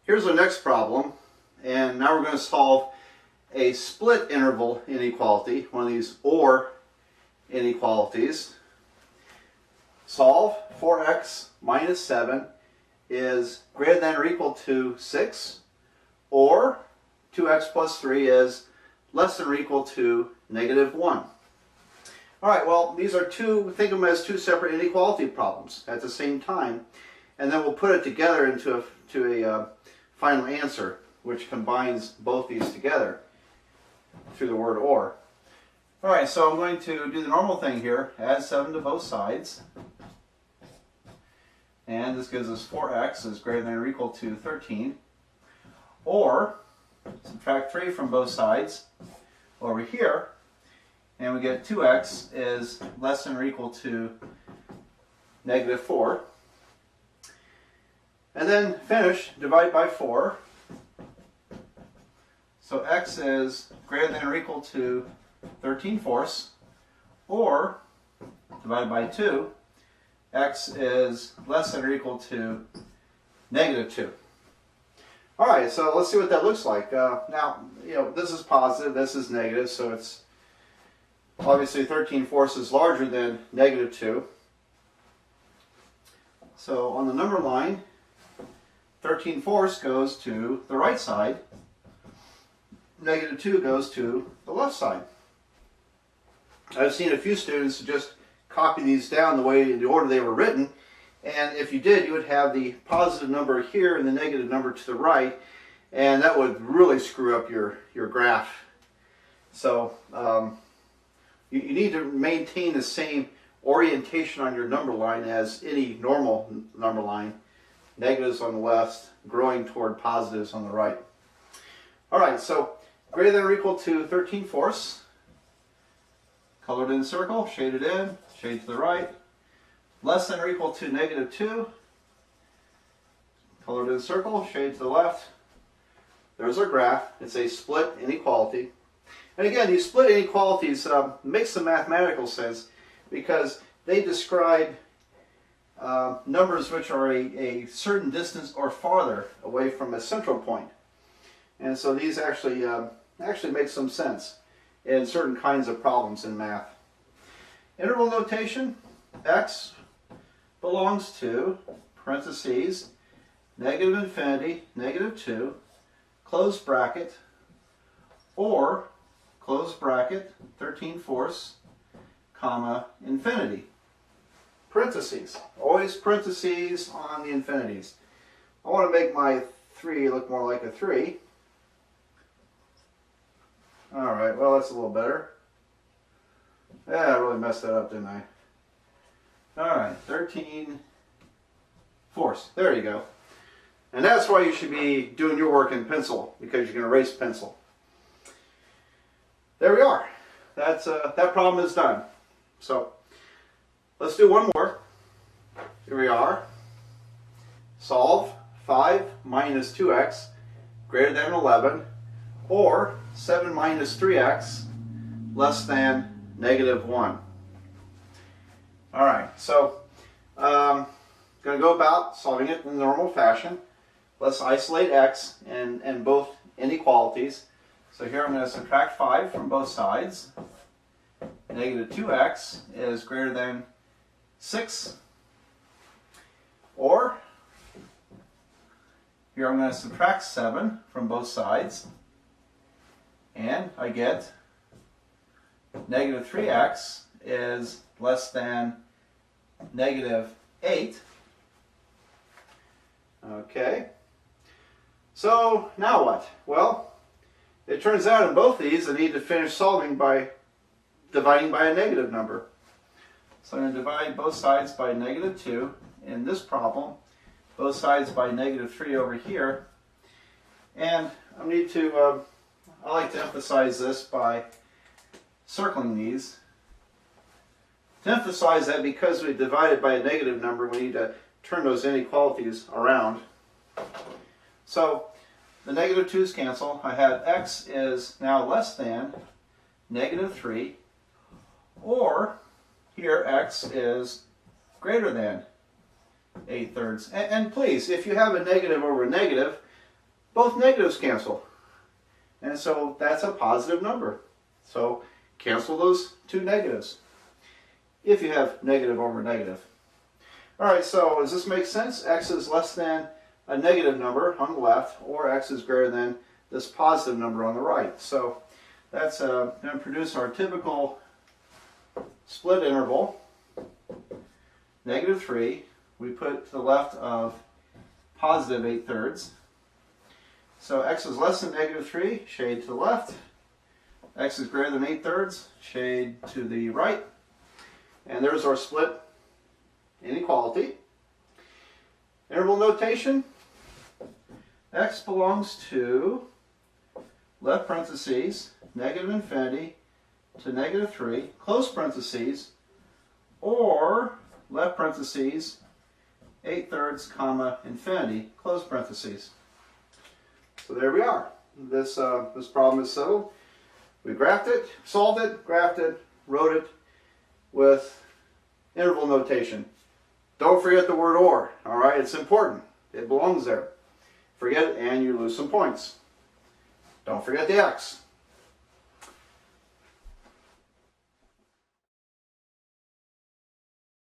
Here's our next problem, and now we're going to solve a split interval inequality, one of these OR inequalities. Solve 4x minus 7 is greater than or equal to 6, or 2x plus 3 is less than or equal to negative 1. Alright, well, these are think of them as two separate inequality problems at the same time, and then we'll put it together into a final answer, which combines both these together through the word OR. Alright, so I'm going to do the normal thing here, add 7 to both sides, and this gives us 4x is greater than or equal to 13, or subtract 3 from both sides over here, and we get 2x is less than or equal to negative 4. And then finish, divide by 4. So x is greater than or equal to 13/4, or divided by 2, x is less than or equal to negative 2. All right, so let's see what that looks like. Now, this is positive, this is negative, so it's obviously 13/4 is larger than negative 2. So on the number line, 13/4 goes to the right side, negative 2 goes to the left side. I've seen a few students just copy these down the order they were written, and if you did, you would have the positive number here and the negative number to the right, and that would really screw up your graph. So you need to maintain the same orientation on your number line as any normal number line. Negatives on the left, growing toward positives on the right. Alright, so greater than or equal to 13/4. Colored in circle, shaded in, shade to the right. Less than or equal to negative 2. Colored in circle, shade to the left. There's our graph. It's a split inequality. And again, these split inequalities make some mathematical sense because they describe numbers which are a certain distance or farther away from a central point. And so these actually make some sense in certain kinds of problems in math. Interval notation, x belongs to, parentheses, negative infinity, negative 2, close bracket, or, close bracket, 13/4, comma, infinity. Parentheses. Always parentheses on the infinities. I want to make my 3 look more like a 3. Alright, well that's a little better. Yeah, I really messed that up, didn't I? Alright, 13/4. There you go. And that's why you should be doing your work in pencil, because you can erase pencil. There we are. That problem is done. So let's do one more. Here we are. Solve 5 minus 2x greater than 11, or 7 minus 3x less than negative 1. Alright, so I'm going to go about solving it in the normal fashion. Let's isolate x and both inequalities. So here I'm going to subtract 5 from both sides. Negative 2x is greater than 6. Or, here I'm going to subtract 7 from both sides. And I get negative 3x is less than negative 8. Okay. So, now what? Well, it turns out in both these I need to finish solving by dividing by a negative number. So I'm going to divide both sides by negative 2 in this problem, both sides by negative 3 over here. And I like to emphasize this by circling these. To emphasize that because we divided by a negative number, we need to turn those inequalities around. So the negative 2's cancel. I have x is now less than negative 3, or here x is greater than 8/3. And please, if you have a negative over a negative, both negatives cancel. And so that's a positive number. So cancel those two negatives if you have negative over negative. All right, so does this make sense? X is less than a negative number on the left, or X is greater than this positive number on the right. So that's going to produce our typical split interval, -3. We put to the left of positive 8/3. So X is less than -3, shade to the left. X is greater than 8/3, shade to the right. And there's our split inequality. Interval notation. X belongs to left parentheses, negative infinity to -3, close parentheses, or left parentheses, 8/3, comma, infinity, close parentheses. So there we are. This problem is settled. We graphed it, solved it, graphed it, wrote it with interval notation. Don't forget the word or, all right? It's important. It belongs there. Forget it and you lose some points. Don't forget the X.